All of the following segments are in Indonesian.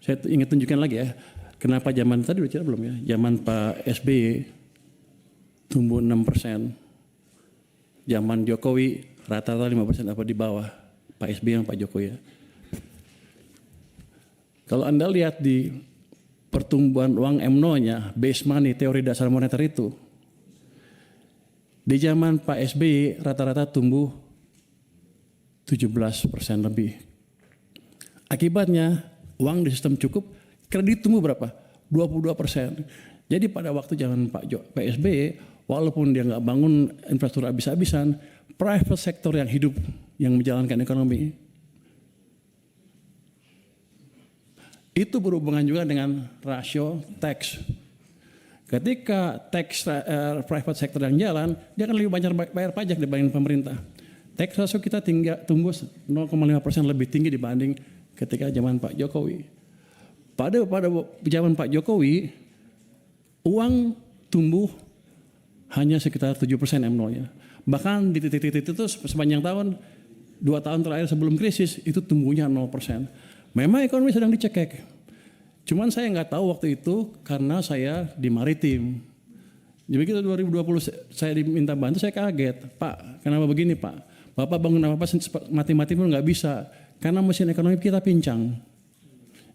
Saya ingin tunjukkan lagi ya, kenapa zaman tadi udah cerita belum ya, zaman Pak SBY tumbuh 6%, zaman Jokowi rata-rata 5% apa di bawah Pak SBY yang Pak Jokowi ya. Kalau Anda lihat di pertumbuhan uang M0-nya, base money, teori dasar moneter itu, di zaman Pak SBY rata-rata tumbuh 17% lebih. Akibatnya uang di sistem cukup, kredit tumbuh berapa? 22%. Jadi pada waktu zaman Pak SBY, walaupun dia nggak bangun infrastruktur habis-habisan, private sector yang hidup, yang menjalankan ekonomi, itu berhubungan juga dengan rasio tax. Ketika tax private sector yang jalan, dia akan lebih banyak bayar pajak dibanding pemerintah. Tax ratio kita tumbuh 0,5% lebih tinggi dibanding ketika zaman Pak Jokowi. Pada zaman Pak Jokowi, uang tumbuh hanya sekitar 7% M0-nya. Bahkan di titik-titik itu sepanjang tahun, 2 tahun terakhir sebelum krisis, itu tumbuhnya 0%. Memang ekonomi sedang dicekek. Cuman saya nggak tahu waktu itu karena saya di maritim. Jadi begitu 2020 saya diminta bantu, saya kaget. Pak, kenapa begini Pak? Bapak bangun apa-apa mati-mati pun nggak bisa. Karena mesin ekonomi kita pincang.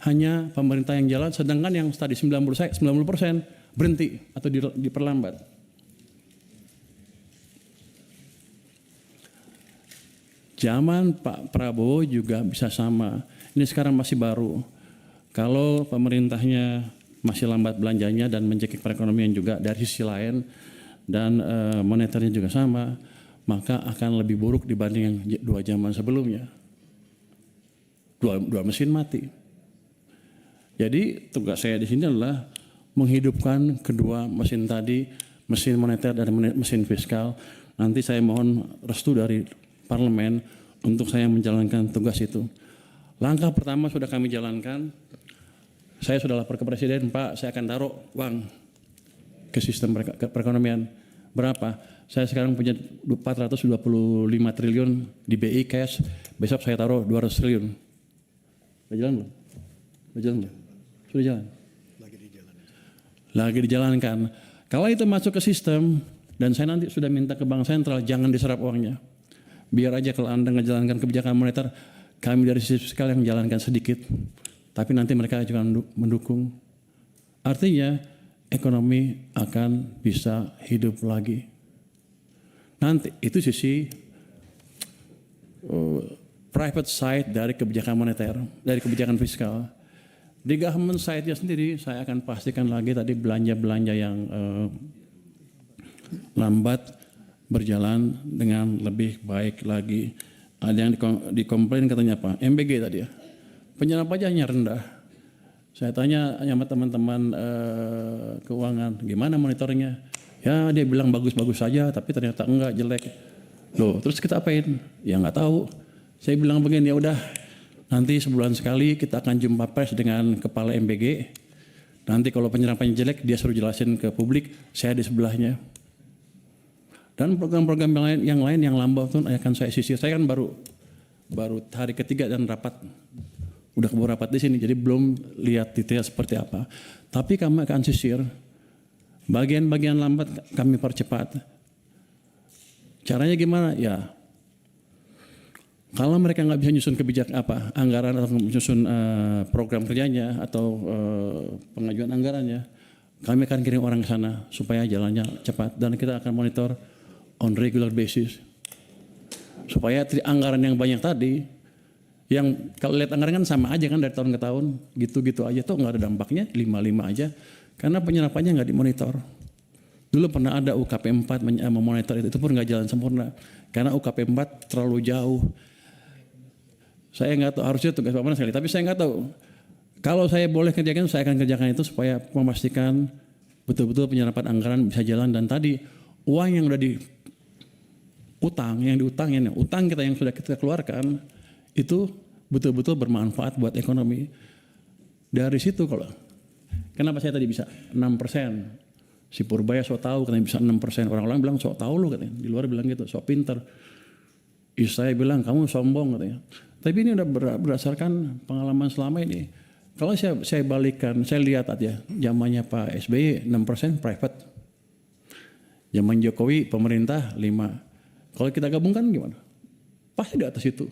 Hanya pemerintah yang jalan, sedangkan yang tadi 90% berhenti atau diperlambat. Zaman Pak Prabowo juga bisa sama. Ini sekarang masih baru. Kalau pemerintahnya masih lambat belanjanya dan mencekik perekonomian juga dari sisi lain dan moneternya juga sama, maka akan lebih buruk dibanding yang 2 zaman sebelumnya. Dua mesin mati. Jadi tugas saya di sini adalah menghidupkan kedua mesin tadi, mesin moneter dan mesin fiskal. Nanti saya mohon restu dari parlemen untuk saya menjalankan tugas itu. Langkah pertama sudah kami jalankan. Saya sudah lapor ke Presiden, Pak, saya akan taruh uang ke sistem perekonomian. Berapa? Saya sekarang punya 425 triliun di BI cash, besok saya taruh 200 triliun. Sudah jalan belum? Sudah jalan belum? Sudah jalan? Lagi dijalankan. Kalau itu masuk ke sistem, dan saya nanti sudah minta ke Bank Sentral, jangan diserap uangnya. Biar aja kalau Anda ngejalankan kebijakan moneter, kami dari sisi fiskal yang menjalankan sedikit. Tapi nanti mereka juga mendukung. Artinya ekonomi akan bisa hidup lagi. Nanti itu sisi private side dari kebijakan moneter, dari kebijakan fiskal. Di government side-nya sendiri saya akan pastikan lagi tadi belanja-belanja yang lambat berjalan dengan lebih baik lagi. Ada yang dikomplain katanya apa? MBG tadi ya. Penyerapan pajaknya rendah. Saya tanya sama teman-teman keuangan, gimana monitoringnya? Ya dia bilang bagus-bagus saja, tapi ternyata enggak, jelek. Loh, terus kita apain? Ya nggak tahu. Saya bilang begini, ya udah, nanti sebulan sekali kita akan jumpa pers dengan kepala MBG. Nanti kalau penyerapannya jelek, dia suruh jelasin ke publik, saya di sebelahnya. Dan program-program yang lain yang lambat pun akan saya sisir. Saya kan baru hari ketiga dan rapat. Udah keburu rapat di sini, jadi belum lihat detail seperti apa. Tapi kami akan sisir. Bagian-bagian lambat kami percepat. Caranya gimana? Ya, kalau mereka nggak bisa nyusun anggaran atau nyusun program kerjanya atau pengajuan anggarannya, kami akan kirim orang ke sana supaya jalannya cepat dan kita akan monitor on regular basis supaya anggaran yang banyak tadi, yang kalau lihat anggaran kan sama aja kan dari tahun ke tahun, gitu-gitu aja tuh nggak ada dampaknya, 5-5 aja, karena penyerapannya nggak dimonitor. Dulu pernah ada UKP 4 memonitor itu pun nggak jalan sempurna karena UKP 4 terlalu jauh. Saya nggak tahu, harusnya tugas Pak Menas sekali, tapi saya nggak tahu. Kalau saya boleh kerjakan, saya akan kerjakan itu supaya memastikan betul-betul penyerapan anggaran bisa jalan. Dan tadi uang yang udah diutangin, utang kita yang sudah kita keluarkan itu betul-betul bermanfaat buat ekonomi. Dari situ kenapa saya tadi bisa 6%? Si Purbaya sok tahu katanya bisa 6%. Orang-orang bilang sok tahu lu katanya. Di luar bilang gitu, sok pinter. Saya bilang kamu sombong katanya. Tapi ini udah berdasarkan pengalaman selama ini. Kalau saya balikan, saya lihat aja zamannya Pak SBY 6% private. Zaman Jokowi pemerintah 5. Kalau kita gabungkan gimana? Pasti di atas itu.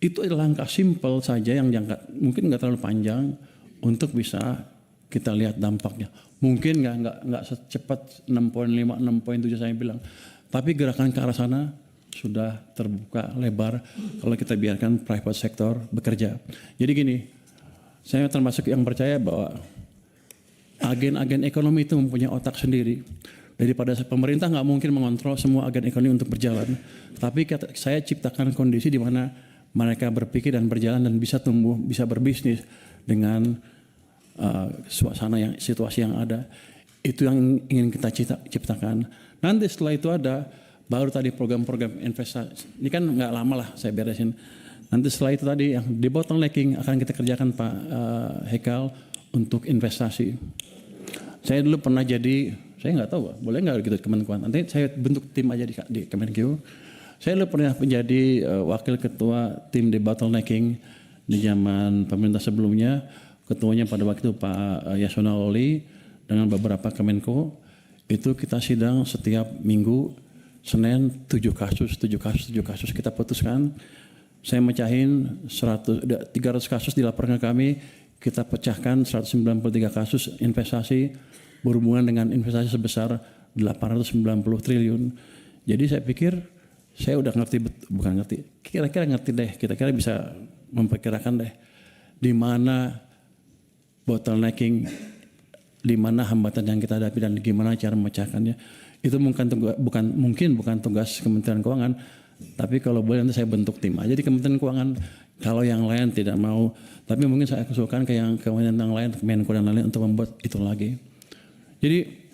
Itu adalah langkah simpel saja yang jangka mungkin nggak terlalu panjang untuk bisa kita lihat dampaknya. Mungkin nggak secepat 6,5, 6,7 saya bilang. Tapi gerakan ke arah sana sudah terbuka lebar kalau kita biarkan private sector bekerja. Jadi gini, saya termasuk yang percaya bahwa agen-agen ekonomi itu mempunyai otak sendiri. Daripada pemerintah nggak mungkin mengontrol semua agen ekonomi untuk berjalan. Tapi saya ciptakan kondisi di mana mereka berpikir dan berjalan dan bisa tumbuh, bisa berbisnis dengan suasana yang situasi yang ada. Itu yang ingin kita ciptakan. Nanti setelah itu ada baru tadi program-program investasi. Ini kan nggak lama lah saya beresin. Nanti setelah itu tadi yang debottlenecking akan kita kerjakan Pak Hekal untuk investasi. Saya dulu pernah jadi, saya nggak tahu, boleh nggak gitu Kemenkuan. Nanti saya bentuk tim aja di Kemenku. Saya dulu pernah menjadi wakil ketua tim debottlenecking di zaman pemerintah sebelumnya. Ketuanya pada waktu itu Pak Yasona Lawli dengan beberapa Kemenko. Itu kita sidang setiap minggu. Senin 7 kasus kita putuskan. Saya mecahin 300 kasus dilaporkan ke kami, kita pecahkan 193 kasus investasi berhubungan dengan investasi sebesar 890 triliun. Jadi saya pikir saya udah ngerti, bukan ngerti, kira-kira ngerti deh, kira-kira bisa memperkirakan deh di mana bottlenecking, di mana hambatan yang kita hadapi dan gimana cara memecahkannya. Itu bukan tugas Kementerian Keuangan, tapi kalau boleh nanti saya bentuk tim aja di Kementerian Keuangan. Kalau yang lain tidak mau, tapi mungkin saya usulkan ke yang kementerian yang lain, Kemenko dan lain-lain untuk membuat itu lagi. Jadi